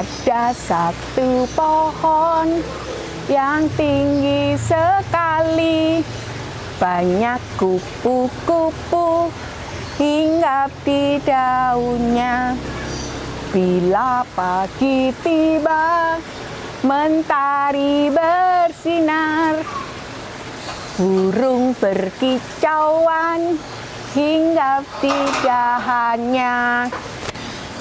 Ada satu pohon yang tinggi sekali, banyak kupu-kupu hinggap di daunnya. Bila pagi tiba, mentari bersinar, burung berkicauan hinggap di dahannya.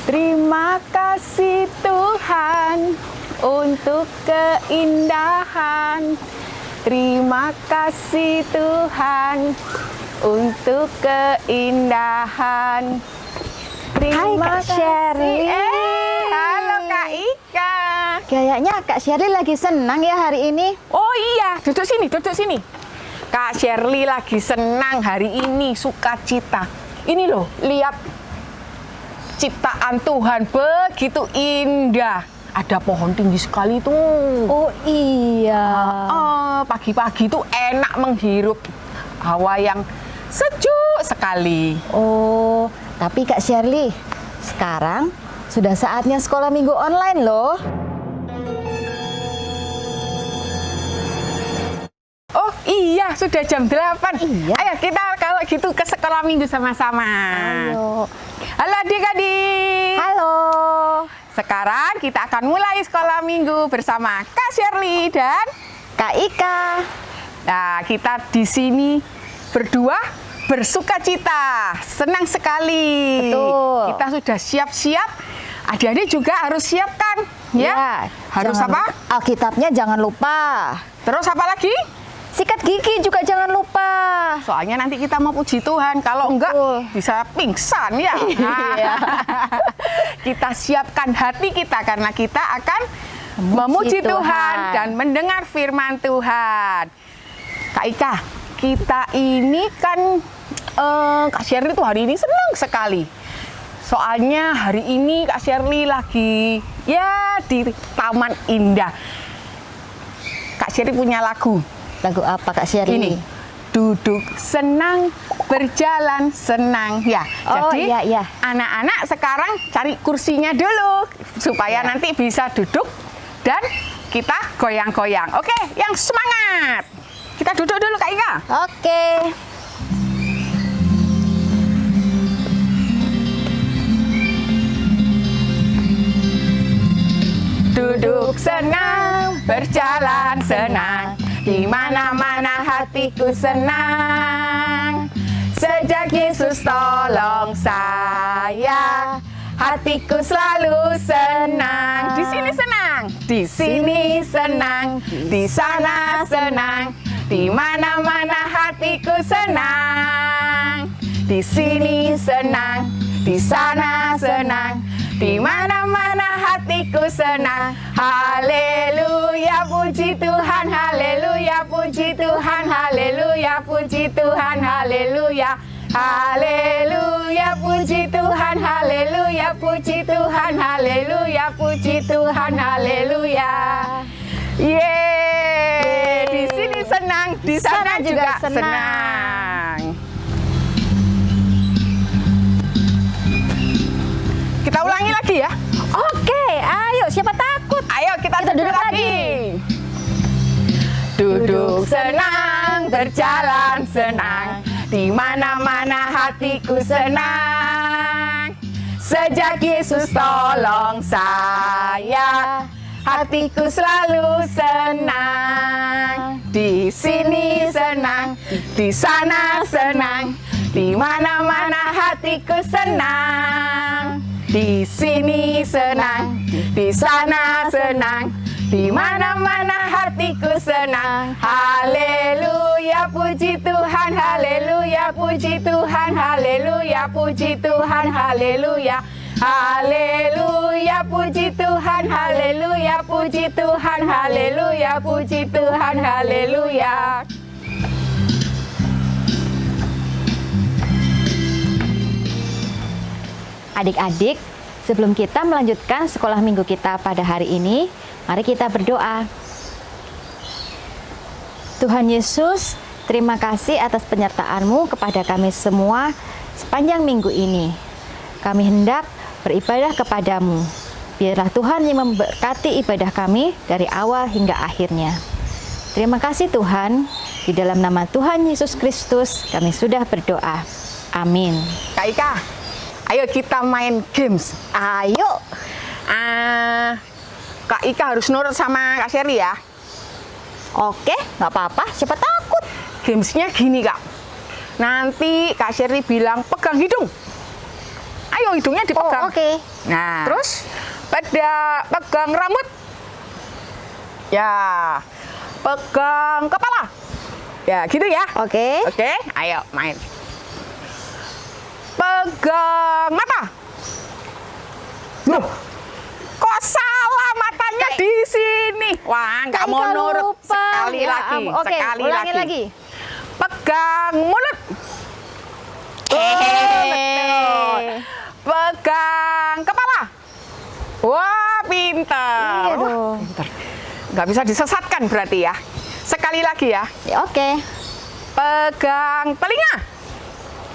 Terima kasih Tuhan untuk keindahan. Terima kasih Tuhan untuk keindahan. Hai Kak Sherly. Halo Kak Ika. Kayaknya Kak Sherly lagi senang ya hari ini. Oh iya, duduk sini, duduk sini. Kak Sherly lagi senang hari ini, sukacita. Ini loh, lihat ciptaan Tuhan begitu indah. Ada pohon tinggi sekali tuh. Oh iya. Pagi-pagi tuh enak menghirup hawa yang sejuk sekali. Oh, tapi Kak Sherly, sekarang sudah saatnya sekolah minggu online loh. Oh iya, sudah jam 8. Iya. Ayo kita kalau gitu ke sekolah minggu sama-sama. Ayo. Halo adik-adik. Halo. Sekarang kita akan mulai sekolah minggu bersama Kak Sherly dan Kak Ika. Nah, kita di sini berdua bersukacita, senang sekali. Betul. Kita sudah siap-siap. Adik-adik juga harus siapkan, ya. Harus apa? Alkitabnya jangan lupa. Terus apa lagi? Sikat gigi juga jangan lupa. Soalnya nanti kita mau puji Tuhan. Kalau enggak bisa pingsan ya. Iya. Kita siapkan hati kita karena kita akan memuji Tuhan dan mendengar firman Tuhan. Kak Ika, kita ini kan Kak Sherly tuh hari ini senang sekali. Soalnya hari ini Kak Sherly lagi ya di Taman Indah. Kak Sherly punya lagu. Lagu apa Kak Sherly? Ini, duduk senang, berjalan senang. Ya, Oh, jadi iya. anak-anak sekarang cari kursinya dulu supaya nanti bisa duduk dan kita goyang-goyang. Oke, yang semangat. Kita duduk dulu Kak Ika. Oke. Duduk senang, berjalan senang, di mana-mana hatiku senang. Sejak Yesus tolong saya, hatiku selalu senang. Di sini senang, di sini senang, di sana senang, di mana-mana hatiku senang. Di sini senang, di sana senang, di mana-mana hatiku senang. Haleluya, puji Tuhan, haleluya, puji Tuhan, haleluya, puji Tuhan, haleluya. Haleluya, puji Tuhan, haleluya, puji Tuhan, haleluya, puji Tuhan, haleluya. Yeay, di sini senang, di sana juga senang. Kita ulangi lagi ya. Oke, ayo siapa takut? Ayo kita duduk lagi. Duduk senang, berjalan senang, di mana-mana hatiku senang. Sejak Yesus tolong saya, hatiku selalu senang. Di sini senang, di sana senang, di mana-mana hatiku senang. Di sini senang, di sana senang, di mana-mana hatiku senang. Haleluya, puji Tuhan, haleluya, puji Tuhan, haleluya, puji Tuhan, haleluya. Haleluya, puji Tuhan, haleluya, puji Tuhan, haleluya, puji Tuhan, haleluya. Adik-adik, sebelum kita melanjutkan sekolah minggu kita pada hari ini, mari kita berdoa. Tuhan Yesus, terima kasih atas penyertaan-Mu kepada kami semua sepanjang minggu ini. Kami hendak beribadah kepadamu. Biarlah Tuhan yang memberkati ibadah kami dari awal hingga akhirnya. Terima kasih Tuhan, di dalam nama Tuhan Yesus Kristus kami sudah berdoa. Amin. Kak Ika, ayo kita main games. Ayo. Kak Ika harus nurut sama Kak Sherly ya. Oke, nggak apa-apa, siapa takut. Gamesnya gini Kak. Nanti Kak Sherly bilang pegang hidung. Ayo hidungnya dipegang. Oke. Nah, Terus? pegang rambut. Ya. Pegang kepala. Ya, gitu ya. Oke. Oke, ayo main. Pegang mata. Loh, kok salah matanya di sini? Wah, nggak Kak mau Ika nurut. lupa. Sekali Ya, lagi, Oke, sekali ulangin lagi. lagi. Pegang mulut. Betul. Pegang kepala. Wah, pintar. Iya Wah, dong. pintar. Nggak bisa disesatkan berarti ya. Sekali lagi ya. Ya, oke. Pegang telinga.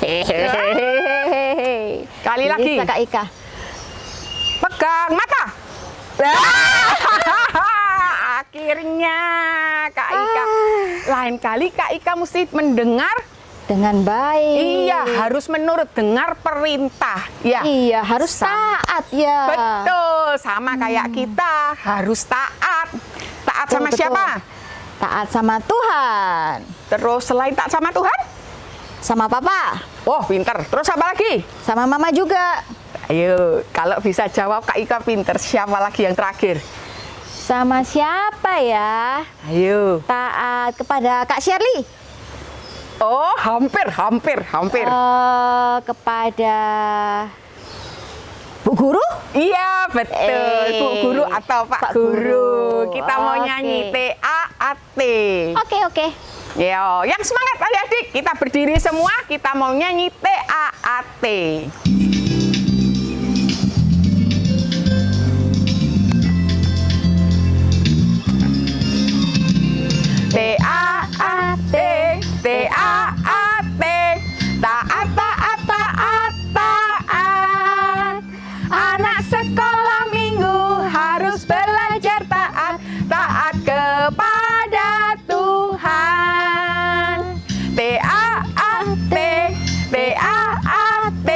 Hehehe. Kali lagi. Bisa Kak Ika. Pegang mata. Akhirnya Kak Ika. Lain kali Kak Ika mesti mendengar. Dengan baik. Iya, harus menurut, dengar perintah. Ya. Iya, harus taat ya. Betul, sama kayak kita harus taat. Taat sama Betul, siapa? Taat sama Tuhan. Terus selain taat sama Tuhan? Sama Papa. Oh, pinter. Terus apa lagi? Sama Mama juga. Ayo, kalau bisa jawab Kak Ika pinter. Siapa lagi yang terakhir? Sama siapa ya? Ayo. Taat kepada Kak Sherly. Oh, hampir. Kepada Bu Guru? Iya, betul. Bu Guru atau Pak Guru. Kita mau Oke. nyanyi T-A-A-T. Oke. Yo, yang semangat adik-adik. Kita berdiri semua, kita mau nyanyi T-A-A-T. T-A-A-T, T-A-A-T, taat, taat, taat, taat. Anak sekolah minggu harus belajar taat, taat kepada Tuhan. T-A-A-T, T-A-A-T,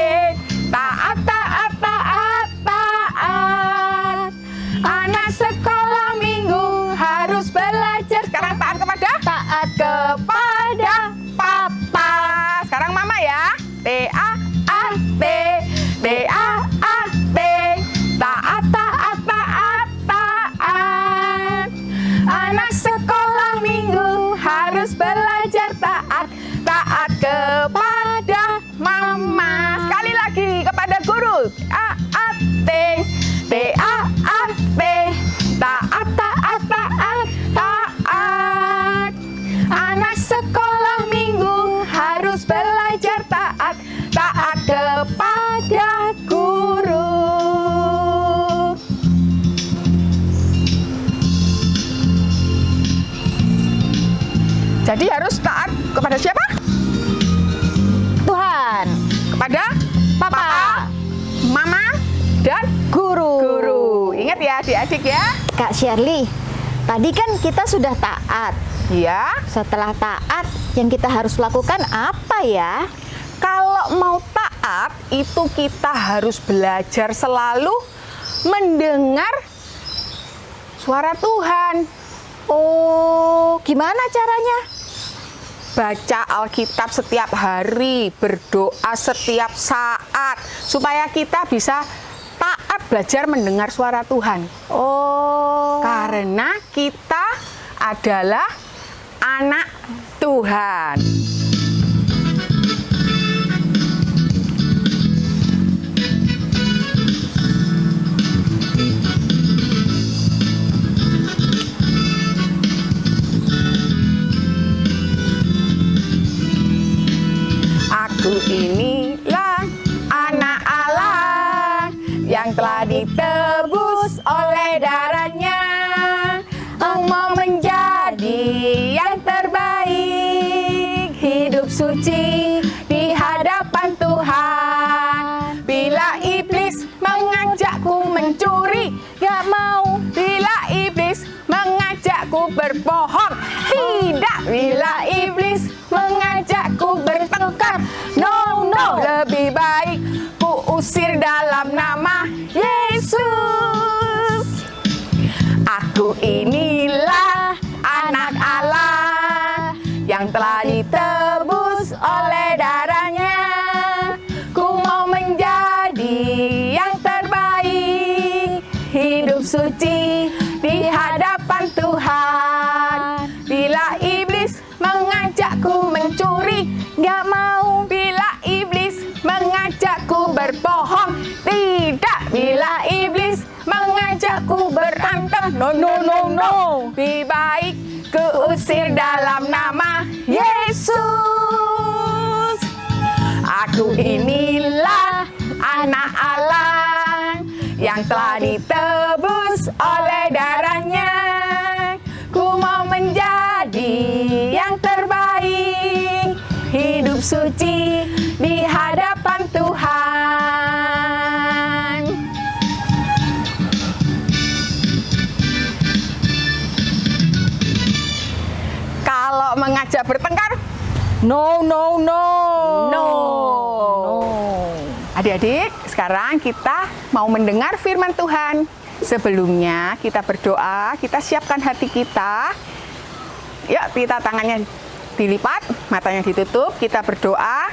taat, taat, taat, taat. Anak sekolah minggu harus belajar. Sekarang taat kepada? Taat Kepada Papa. Sekarang Mama ya. T-A-A-T, T-A-A-T, taat, taat, taat, taat. Anak sekolah minggu harus belajar taat, taat kepada Mama. Sekali lagi kepada guru. T-A-A-T, T-A-A-T, taat, taat, taat, taat. Anak sekolah minggu harus belajar taat, taat kepada guru. Jadi harus taat kepada siapa? Tuhan. Kepada Papa. Mama, dan Guru. guru. Ingat ya adik-adik ya. Kak Sherly, tadi kan kita sudah taat. Iya. Setelah taat, yang kita harus lakukan apa ya? Kalau mau taat, itu kita harus belajar selalu mendengar suara Tuhan. Oh, gimana caranya? Baca Alkitab setiap hari, berdoa setiap saat, supaya kita bisa taat belajar mendengar suara Tuhan. Oh. Karena kita adalah anak Tuhan. Aku inilah anak Allah yang telah ditebus oleh darahnya. Aku mau menjadi yang terbaik, hidup suci di hadapan Tuhan. Bila iblis mengajakku mencuri, iblis mengajakku bertengkar. No, no, lebih baik ku usir dalam nama Yesus. Aku inilah anak Allah yang telah ditebus oleh darahnya. Ku mau menjadi yang terbaik, hidup suci di hadapan Tuhan. Bila iblis mengajakku mencuri, gak mau. Bila iblis mengajakku berbohong, tidak. Bila iblis mengajakku berantem, no, no, no, no. Lebih baik kuusir dalam nama Yesus. Aku inilah anak Allah yang telah ditebus oleh darahnya. Ku mau menjadi yang terbaik, hidup suci di hadapan Tuhan. Kalau mengajak bertengkar, no, no, no. No. Adik-adik, sekarang kita mau mendengar firman Tuhan. Sebelumnya kita berdoa, kita siapkan hati kita. Yuk, kita tangannya dilipat, matanya ditutup, kita berdoa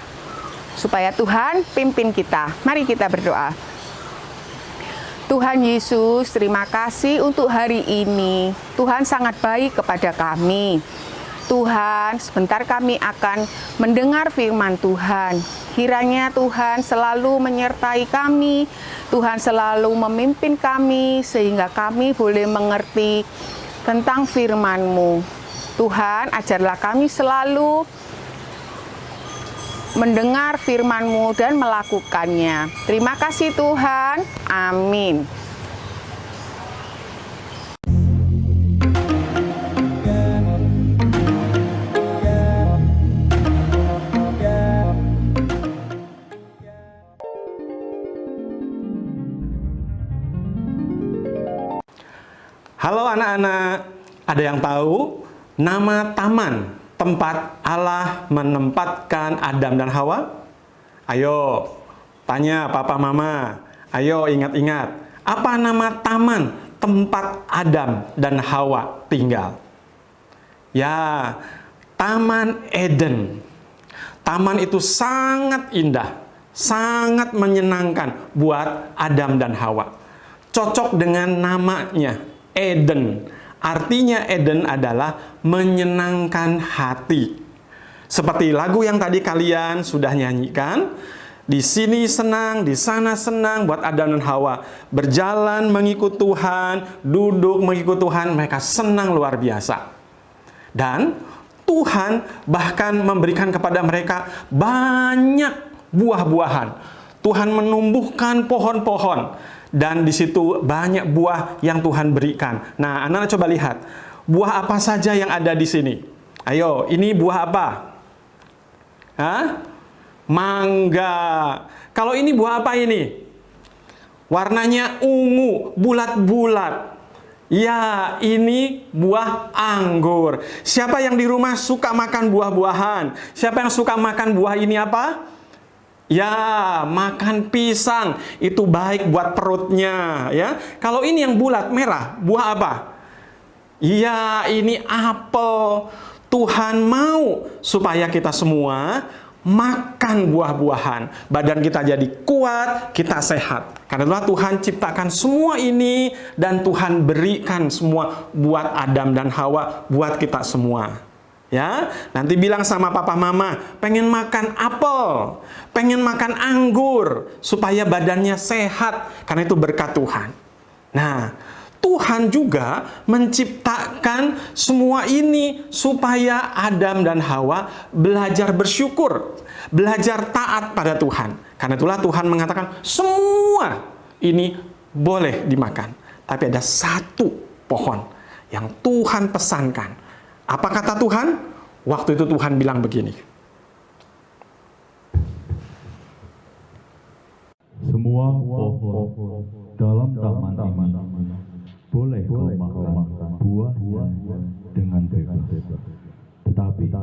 supaya Tuhan pimpin kita. Mari kita berdoa. Tuhan Yesus, terima kasih untuk hari ini. Tuhan sangat baik kepada kami. Tuhan, sebentar kami akan mendengar firman Tuhan. Kiranya Tuhan selalu menyertai kami, Tuhan selalu memimpin kami, sehingga kami boleh mengerti tentang firman-Mu. Tuhan, ajarlah kami selalu mendengar firman-Mu dan melakukannya. Terima kasih Tuhan, amin. Halo anak-anak, ada yang tahu nama taman tempat Allah menempatkan Adam dan Hawa? Ayo, tanya papa mama. Ayo ingat-ingat, apa nama taman tempat Adam dan Hawa tinggal? Ya, Taman Eden. Taman itu sangat indah, sangat menyenangkan buat Adam dan Hawa. Cocok dengan namanya, Eden. Artinya Eden adalah menyenangkan hati. Seperti lagu yang tadi kalian sudah nyanyikan, di sini senang, di sana senang buat Adam dan Hawa. Berjalan mengikut Tuhan, duduk mengikut Tuhan, mereka senang luar biasa. Dan Tuhan bahkan memberikan kepada mereka banyak buah-buahan. Tuhan menumbuhkan pohon-pohon. Dan di situ banyak buah yang Tuhan berikan. Nah, anak-anak coba lihat. Buah apa saja yang ada di sini? Ayo, ini buah apa? Hah? Mangga. Kalau ini buah apa ini? Warnanya ungu, bulat-bulat. Ya, ini buah anggur. Siapa yang di rumah suka makan buah-buahan? Siapa yang suka makan buah ini apa? Ya, makan pisang. Itu baik buat perutnya, ya. Kalau ini yang bulat merah, buah apa? Iya, ini apel. Tuhan mau supaya kita semua makan buah-buahan. Badan kita jadi kuat, kita sehat. Karena itulah Tuhan ciptakan semua ini dan Tuhan berikan semua buat Adam dan Hawa, buat kita semua. Ya, nanti bilang sama papa mama, pengen makan apel, pengen makan anggur, supaya badannya sehat, karena itu berkat Tuhan. Nah, Tuhan juga menciptakan semua ini supaya Adam dan Hawa belajar bersyukur, belajar taat pada Tuhan. Karena itulah Tuhan mengatakan semua ini boleh dimakan. Tapi ada satu pohon yang Tuhan pesankan. Apa kata Tuhan? Waktu itu Tuhan bilang begini. Semua pohon dalam taman ini boleh kau makan buahnya dengan bebas. Tetapi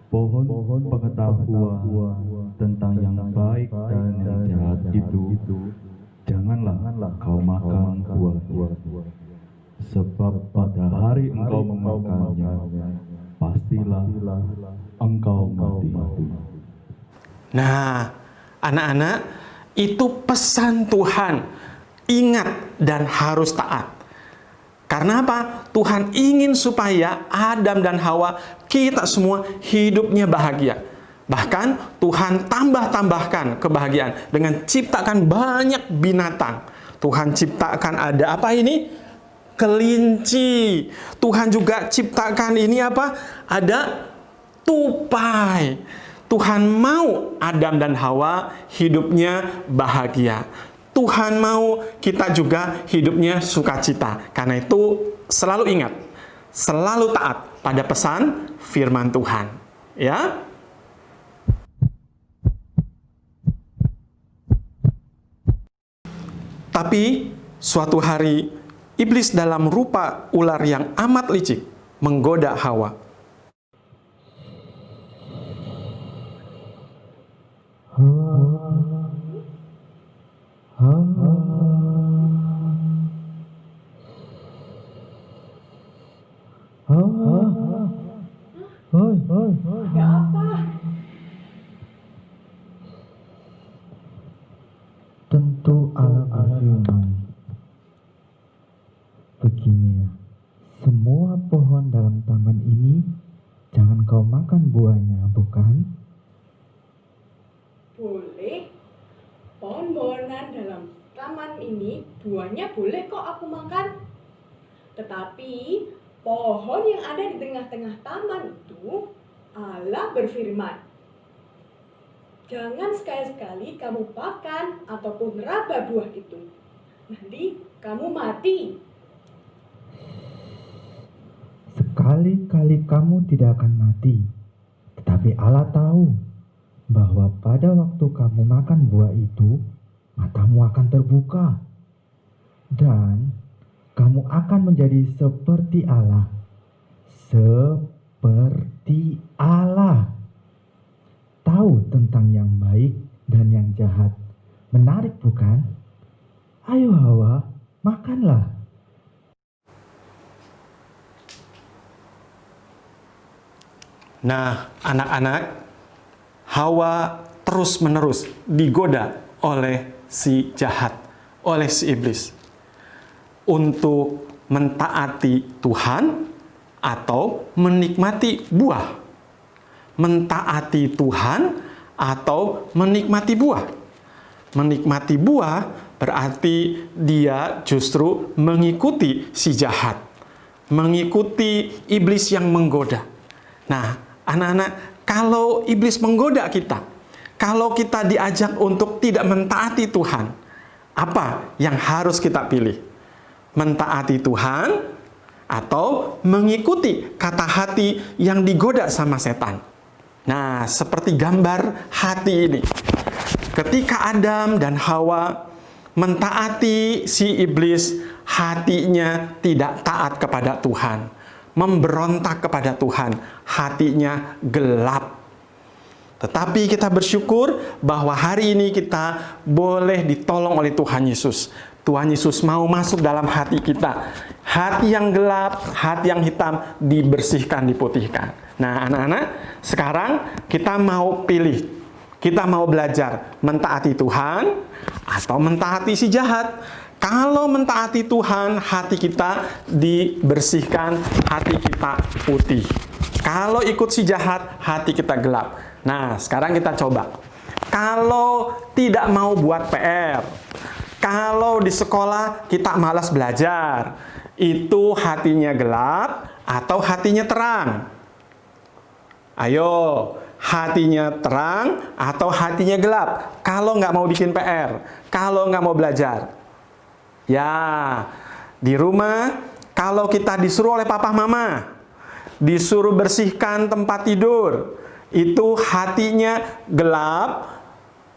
pohon pengetahuan tentang yang baik dan yang jahat itu, janganlah kau makan buahnya. Sebab pada hari engkau memakannya, pastilah engkau mati. Nah, anak-anak, itu pesan Tuhan. Ingat dan harus taat. Karena apa? Tuhan ingin supaya Adam dan Hawa, kita semua hidupnya bahagia. Bahkan Tuhan tambahkan kebahagiaan dengan ciptakan banyak binatang. Tuhan ciptakan ada apa ini? Kelinci. Tuhan juga ciptakan ini apa? Ada tupai. Tuhan mau Adam dan Hawa hidupnya bahagia. Tuhan mau kita juga hidupnya sukacita. Karena itu selalu ingat, selalu taat pada pesan firman Tuhan. Ya. Tapi suatu hari iblis dalam rupa ular yang amat licik menggoda Hawa. Tentu Allah berfirman, begini ya, semua pohon dalam taman ini jangan kau makan buahnya, bukan? Boleh. Pohon-pohonan dalam taman ini buahnya boleh kok aku makan. Tetapi pohon yang ada di tengah-tengah taman itu Allah berfirman, jangan sekali-sekali kamu makan ataupun raba buah itu. Nanti kamu mati. Sekali-kali kamu tidak akan mati, tetapi Allah tahu bahwa pada waktu kamu makan buah itu, matamu akan terbuka, dan kamu akan menjadi seperti Allah. Seperti Allah. Tahu tentang yang baik dan yang jahat. Menarik bukan? Ayo Hawa, makanlah. Nah, anak-anak, Hawa terus-menerus digoda oleh si jahat, oleh si iblis, untuk mentaati Tuhan atau menikmati buah. Mentaati Tuhan atau menikmati buah. Menikmati buah berarti dia justru mengikuti si jahat, mengikuti iblis yang menggoda. Nah, anak-anak, kalau iblis menggoda kita, kalau kita diajak untuk tidak mentaati Tuhan, apa yang harus kita pilih? Mentaati Tuhan atau mengikuti kata hati yang digoda sama setan? Nah, seperti gambar hati ini. Ketika Adam dan Hawa mentaati si iblis, hatinya tidak taat kepada Tuhan, memberontak kepada Tuhan, hatinya gelap. Tetapi kita bersyukur bahwa hari ini kita boleh ditolong oleh Tuhan Yesus. Tuhan Yesus mau masuk dalam hati kita. Hati yang gelap, hati yang hitam dibersihkan, diputihkan. Nah, anak-anak, sekarang kita mau pilih. Kita mau belajar mentaati Tuhan atau mentaati si jahat. Kalau mentaati Tuhan, hati kita dibersihkan, hati kita putih. Kalau ikut si jahat, hati kita gelap. Nah, sekarang kita coba. Kalau tidak mau buat PR, kalau di sekolah kita malas belajar, itu hatinya gelap atau hatinya terang? Ayo, hatinya terang atau hatinya gelap? Kalau nggak mau bikin PR, kalau nggak mau belajar. Ya, di rumah kalau kita disuruh oleh papa mama, disuruh bersihkan tempat tidur, itu hatinya gelap,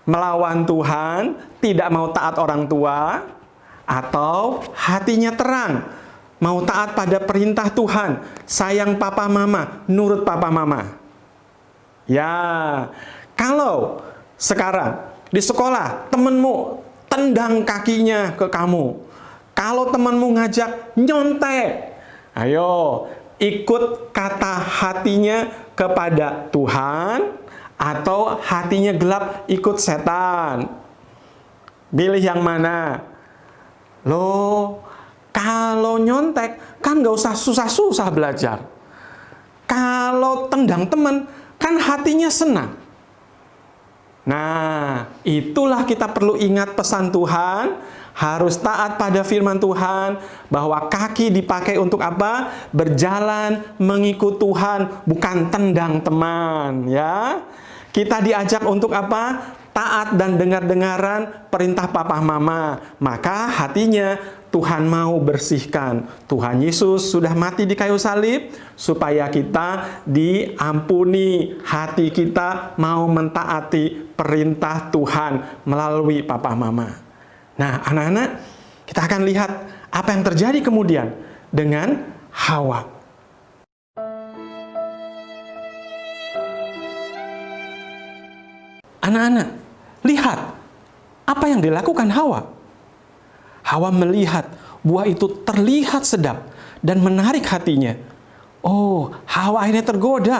melawan Tuhan, tidak mau taat orang tua, atau hatinya terang, mau taat pada perintah Tuhan, sayang papa mama, nurut papa mama. Ya, kalau sekarang di sekolah temenmu tendang kakinya ke kamu, kalau temenmu ngajak nyontek, ayo ikut kata hatinya kepada Tuhan atau hatinya gelap ikut setan. Pilih yang mana? Loh, kalau nyontek kan gak usah susah-susah belajar. Kalau tendang teman kan hatinya senang. Nah, itulah kita perlu ingat pesan Tuhan, harus taat pada firman Tuhan, bahwa kaki dipakai untuk apa? Berjalan mengikut Tuhan, bukan tendang teman, ya. Kita diajak untuk apa? Taat dan dengar-dengaran perintah papa mama. Maka hatinya Tuhan mau bersihkan. Tuhan Yesus sudah mati di kayu salib supaya kita diampuni. Hati kita mau mentaati perintah Tuhan melalui papa mama. Nah, anak-anak, kita akan lihat apa yang terjadi kemudian dengan Hawa. Anak-anak, lihat apa yang dilakukan Hawa. Hawa melihat buah itu terlihat sedap dan menarik hatinya. Oh, Hawa akhirnya tergoda.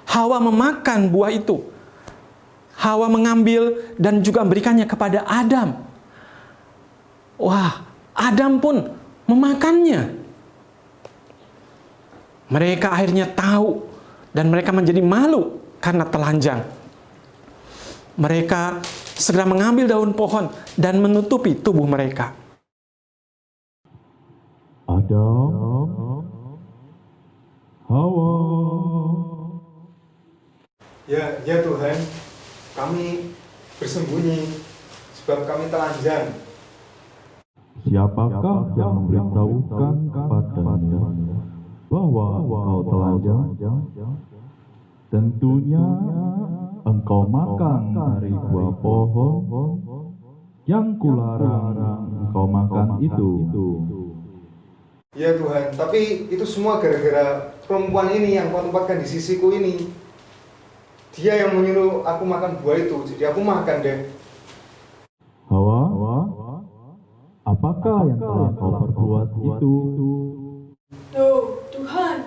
Hawa memakan buah itu. Hawa mengambil dan juga memberikannya kepada Adam. Wah, Adam pun memakannya. Mereka akhirnya tahu dan mereka menjadi malu karena telanjang. Mereka segera mengambil daun pohon dan menutupi tubuh mereka. Adam, Hawa. Ya Tuhan, kami bersembunyi sebab kami telanjang. Siapakah yang memberitahukan kepadanya bahwa engkau telanjang? Tentunya engkau makan dari buah pohon yang kularang engkau makan itu. Ya Tuhan, tapi itu semua gara-gara perempuan ini yang kau tempatkan di sisiku ini. Dia yang menyuruh aku makan buah itu, jadi aku makan deh. Hawa, apakah yang telah kau perbuat itu? Tuh, Tuhan,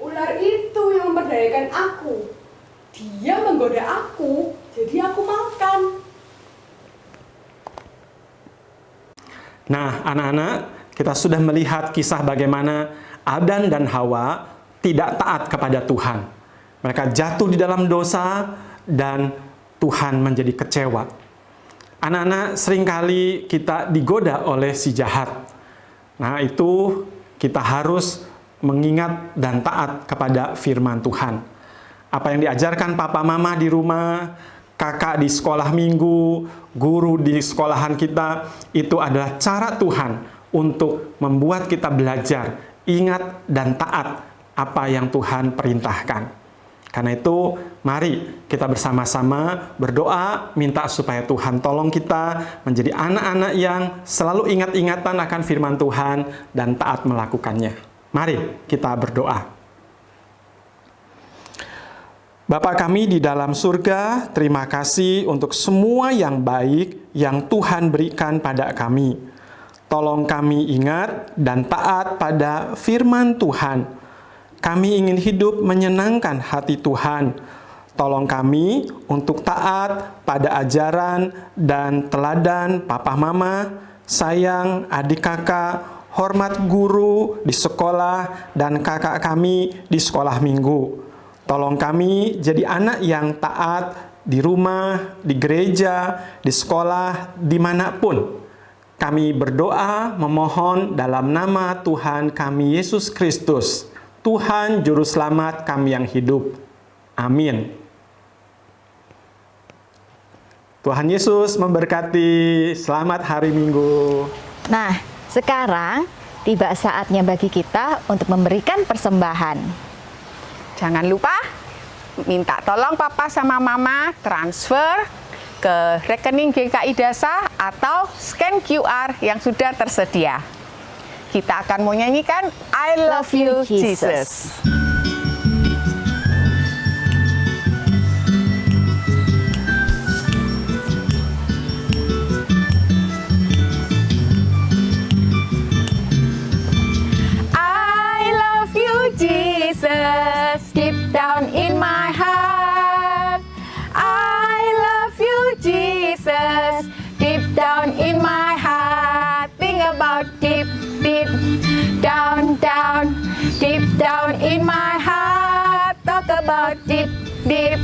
ular itu yang memperdayakan aku. Dia menggoda aku, jadi aku makan. Nah, anak-anak, kita sudah melihat kisah bagaimana Adam dan Hawa tidak taat kepada Tuhan. Mereka jatuh di dalam dosa dan Tuhan menjadi kecewa. Anak-anak, seringkali kita digoda oleh si jahat. Nah, itu kita harus mengingat dan taat kepada firman Tuhan. Apa yang diajarkan papa mama di rumah, kakak di sekolah minggu, guru di sekolahan kita, itu adalah cara Tuhan untuk membuat kita belajar, ingat dan taat apa yang Tuhan perintahkan. Karena itu, mari kita bersama-sama berdoa, minta supaya Tuhan tolong kita menjadi anak-anak yang selalu ingat-ingatan akan firman Tuhan dan taat melakukannya. Mari kita berdoa. Bapa kami di dalam surga, terima kasih untuk semua yang baik yang Tuhan berikan pada kami. Tolong kami ingat dan taat pada firman Tuhan. Kami ingin hidup menyenangkan hati Tuhan. Tolong kami untuk taat pada ajaran dan teladan papa mama, sayang adik kakak, hormat guru di sekolah dan kakak kami di sekolah minggu. Tolong kami jadi anak yang taat di rumah, di gereja, di sekolah, dimanapun. Kami berdoa memohon dalam nama Tuhan kami Yesus Kristus, Tuhan Juru Selamat kami yang hidup. Amin. Tuhan Yesus memberkati. Selamat hari Minggu. Nah, sekarang tiba saatnya bagi kita untuk memberikan persembahan. Jangan lupa minta tolong papa sama mama transfer ke rekening GKI Dasa atau scan QR yang sudah tersedia. kita akan mau nyanyikan I Love You Jesus. Jesus, deep down in my heart. I love you, Jesus, deep down in my heart. Think about deep, deep, down, down, deep down in my heart. Talk about deep, deep,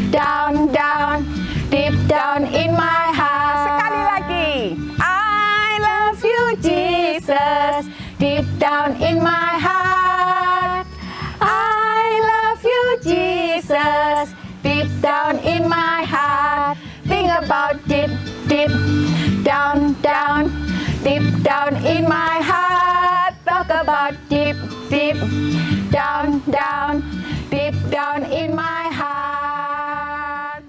down, down, deep down in my heart. Sekali lagi. I love you, Jesus, deep down in my heart. Jesus, deep down in my heart. Think about deep, deep, down, down, deep down in my heart. Talk about deep, deep, down, down, deep down in my heart.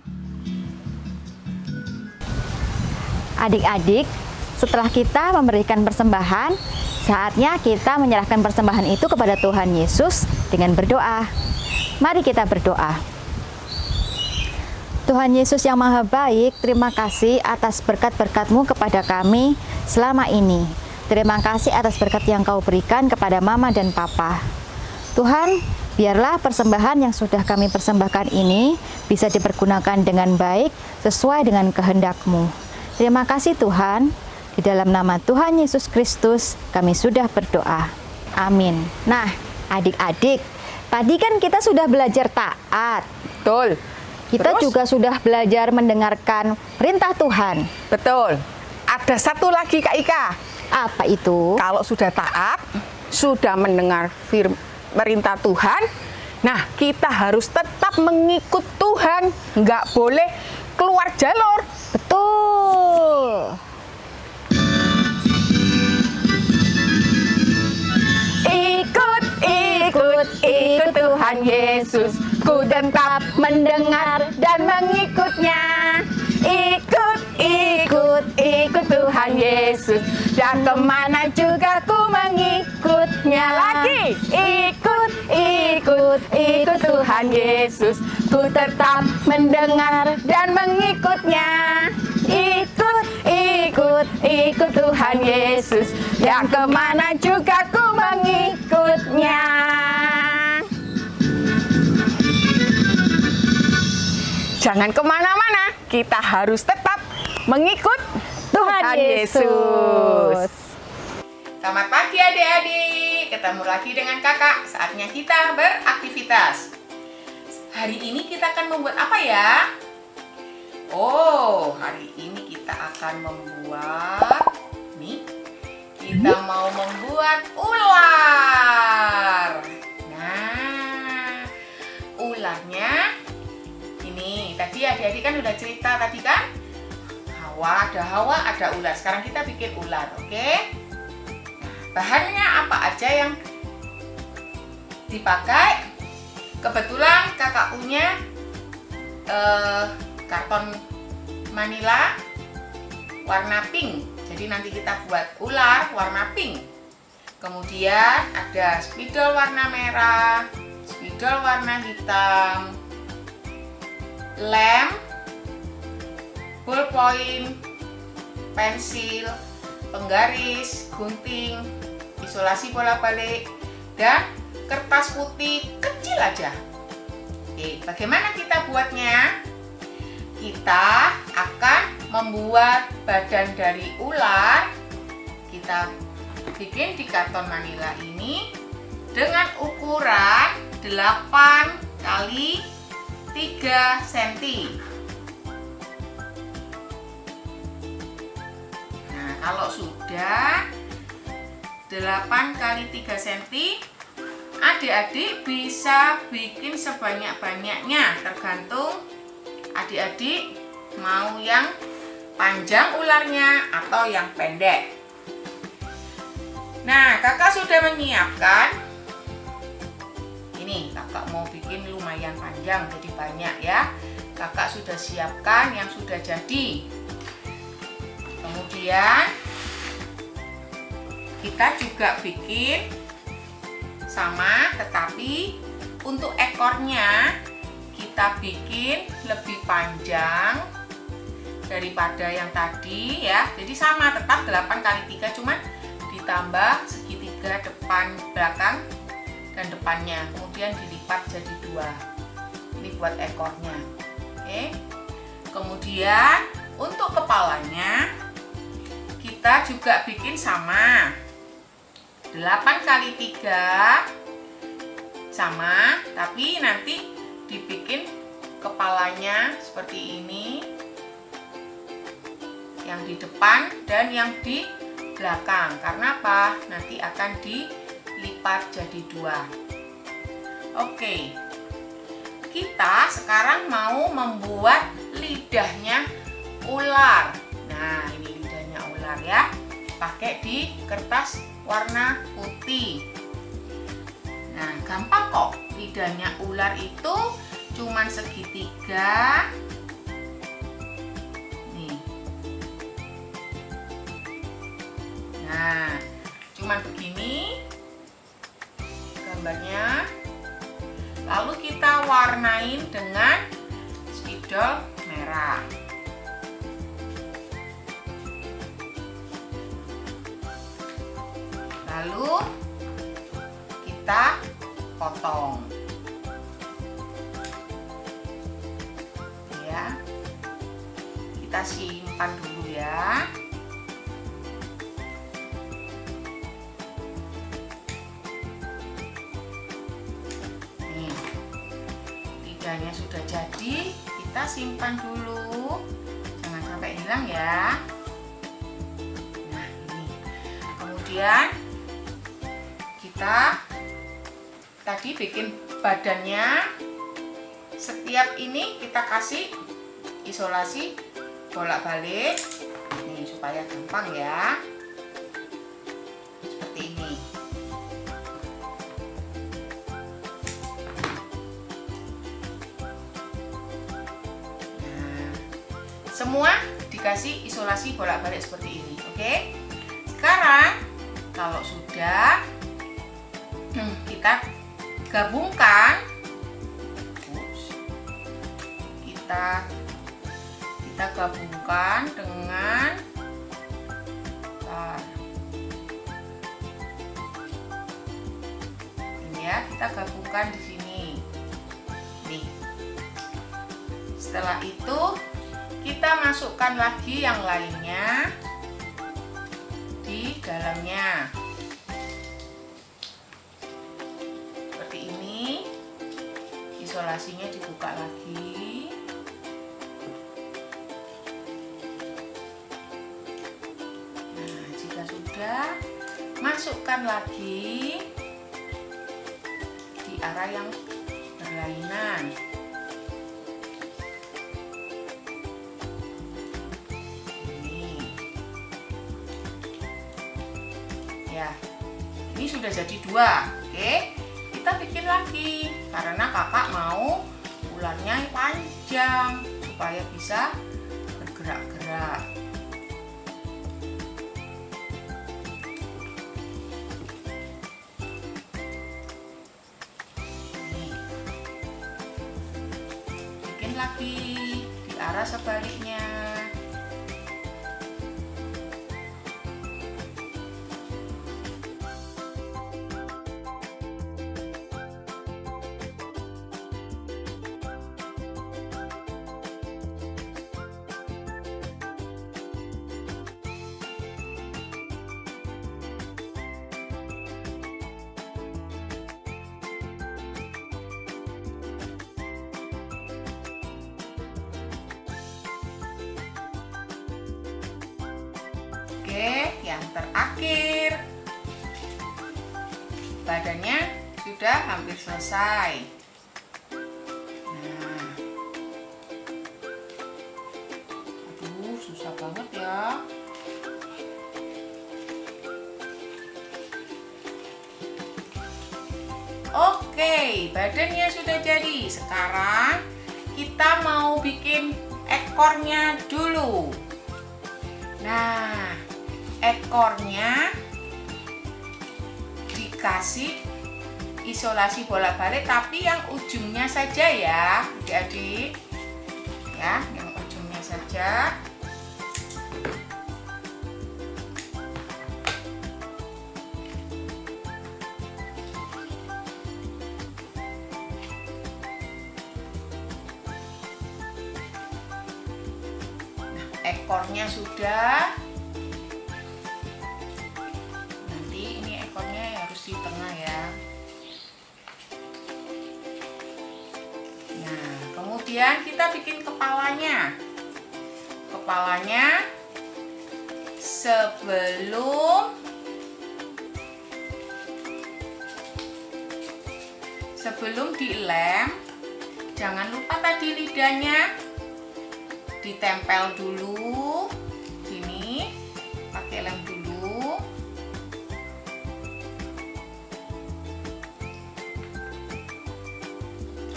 Adik-adik, setelah kita memberikan persembahan, saatnya kita menyerahkan persembahan itu kepada Tuhan Yesus dengan berdoa. Mari kita berdoa. Tuhan Yesus yang Maha Baik, terima kasih atas berkat-berkat-Mu kepada kami selama ini. Terima kasih atas berkat yang Kau berikan kepada Mama dan Papa. Tuhan, biarlah persembahan yang sudah kami persembahkan ini bisa dipergunakan dengan baik sesuai dengan kehendak-Mu. Terima kasih Tuhan. Di dalam nama Tuhan Yesus Kristus kami sudah berdoa. Amin. Nah, adik-adik, tadi kan kita sudah belajar taat. Betul. Kita Terus? juga sudah belajar mendengarkan perintah Tuhan. Betul. Ada satu lagi Kak Ika. Apa itu? Kalau sudah taat, sudah mendengar perintah Tuhan, nah kita harus tetap mengikut Tuhan. Nggak boleh keluar jalur. Betul. Ikut Tuhan Yesus, ku tetap mendengar dan mengikutnya. Ikut Tuhan Yesus, dan kemana juga ku mengikutnya. Lagi, ikut Tuhan Yesus, ku tetap mendengar dan mengikutnya. Ikut Tuhan Yesus, dan kemana juga ku mengikutnya. Jangan kemana-mana, kita harus tetap mengikut Tuhan Yesus. Selamat pagi adik-adik, ketemu lagi dengan kakak, saatnya kita beraktivitas. Hari ini kita akan membuat apa ya? Oh, hari ini kita akan membuat, nih, kita mau membuat ular. Nah, ularnya ini, tadi adik-adik kan udah cerita tadi kan? Hawa, ada ular. Sekarang kita bikin ular, oke? Bahannya apa aja yang dipakai? Kebetulan kakak punya karton manila warna pink. Jadi nanti kita buat ular warna pink. Kemudian ada spidol warna merah, spidol warna hitam, lem, ballpoint, pensil, penggaris, gunting, isolasi bolak-balik, dan kertas putih kecil aja. Oke, bagaimana kita buatnya? Kita akan membuat badan dari ular. Kita bikin di karton manila ini dengan ukuran 8 x 3 cm. Nah, kalau sudah 8 x 3 cm, adik-adik bisa bikin sebanyak-banyaknya, tergantung adik-adik mau yang panjang ularnya atau yang pendek. Nah, kakak sudah menyiapkan. Ini kakak mau bikin lumayan panjang, jadi banyak ya. Kakak sudah siapkan yang sudah jadi. Kemudian kita juga bikin sama, tetapi untuk ekornya kita bikin lebih panjang daripada yang tadi ya. Jadi sama, tetap 8 kali 3, cuman ditambah segitiga depan, belakang, dan depannya. Kemudian dilipat jadi 2. Ini buat ekornya. Oke. Kemudian untuk kepalanya kita juga bikin sama, 8 kali 3 sama, tapi nanti dibikin kepalanya seperti ini, yang di depan dan yang di belakang. Karena apa? Nanti akan dilipat jadi 2. Oke, kita sekarang mau membuat lidahnya ular. Nah, ini lidahnya ular ya, pakai di kertas warna putih. Nah, gampang kok. Lidahnya ular itu cuman segitiga. Nih. Nah, cuman begini gambarnya. Lalu kita warnain dengan spidol merah. Lalu kita potong ya, kita simpan dulu ya. Nih, lidahnya sudah jadi, kita simpan dulu, jangan sampai hilang ya. Nah, ini kemudian kita tadi bikin badannya, setiap ini kita kasih isolasi bolak-balik nih supaya gampang ya, seperti ini. Nah, semua dikasih isolasi bolak-balik seperti ini. Oke, sekarang kalau sudah, kita gabungkan, kita gabungkan dengan ini ya, kita gabungkan di sini. Nih. Setelah itu kita masukkan lagi yang lainnya di dalamnya. Isolasinya dibuka lagi. Nah, jika sudah, masukkan lagi di arah yang berlainan. Ini ya, ini sudah jadi 2. Oke, kita bikin lagi karena kakak mau ularnya panjang supaya bisa bergerak-gerak. Nih. Bikin lagi di arah sebaliknya. Oke, yang terakhir, badannya sudah hampir selesai. Nah, aduh, susah banget ya. Oke, badannya sudah jadi. Sekarang kita mau bikin ekornya dulu. Nah, ekornya dikasih isolasi bolak-balik, tapi yang ujungnya saja ya adik-adik, ya yang ujungnya saja. Ekornya sudah, nanti ini ekornya harus di tengah ya. Nah, kemudian kita bikin kepalanya. Kepalanya sebelum dilem, jangan lupa tadi lidahnya ditempel dulu, sini pakai lem dulu.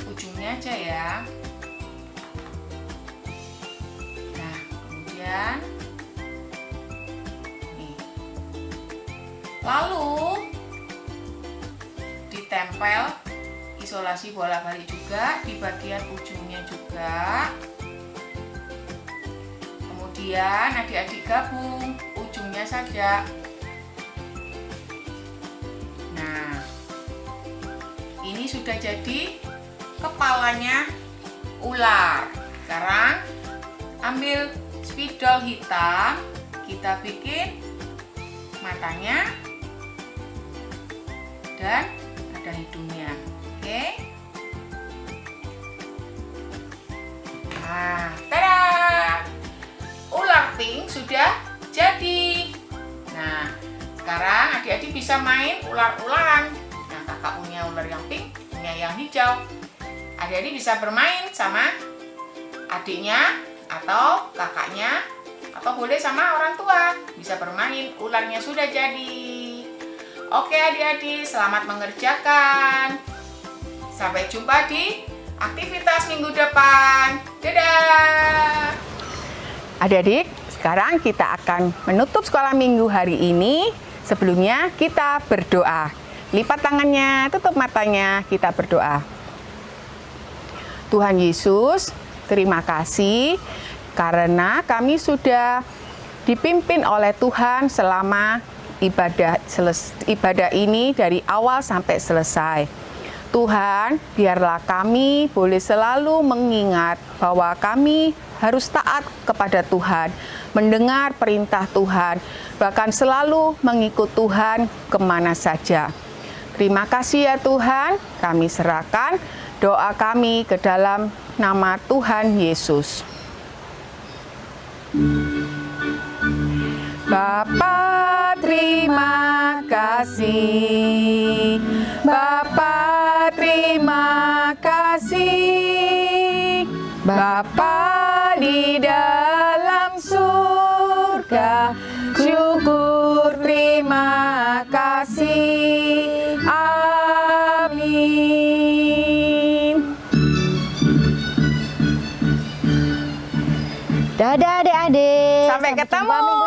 Ujungnya aja ya. Nah, kemudian nih, lalu ditempel isolasi bolak-balik juga di bagian ujungnya juga. Kemudian adik-adik gabung ujungnya saja. Nah, ini sudah jadi kepalanya ular. Sekarang ambil spidol hitam, kita bikin matanya dan ada hidungnya. Oke. Nah, tada! Ular pink sudah jadi. Nah, sekarang adik-adik bisa main ular-ularan. Nah, kakak punya ular yang pink, punya yang hijau. Adik-adik bisa bermain sama adiknya atau kakaknya, atau boleh sama orang tua. Bisa bermain, ularnya sudah jadi. Oke adik-adik, selamat mengerjakan. Sampai jumpa di aktivitas minggu depan. Dadah! Adik-adik, sekarang kita akan menutup sekolah minggu hari ini. Sebelumnya kita berdoa. Lipat tangannya, tutup matanya, kita berdoa. Tuhan Yesus, terima kasih karena kami sudah dipimpin oleh Tuhan selama ibadah ini dari awal sampai selesai. Tuhan, biarlah kami boleh selalu mengingat bahwa kami harus taat kepada Tuhan, mendengar perintah Tuhan, bahkan selalu mengikut Tuhan kemana saja. Terima kasih ya Tuhan, kami serahkan doa kami ke dalam nama Tuhan Yesus. Bapa, terima kasih. Bapa, terima kasih. Bapa di dalam surga, syukur terima kasih. Amin. Dadah adik-adik. Sampai ketemu. Jumpa minggu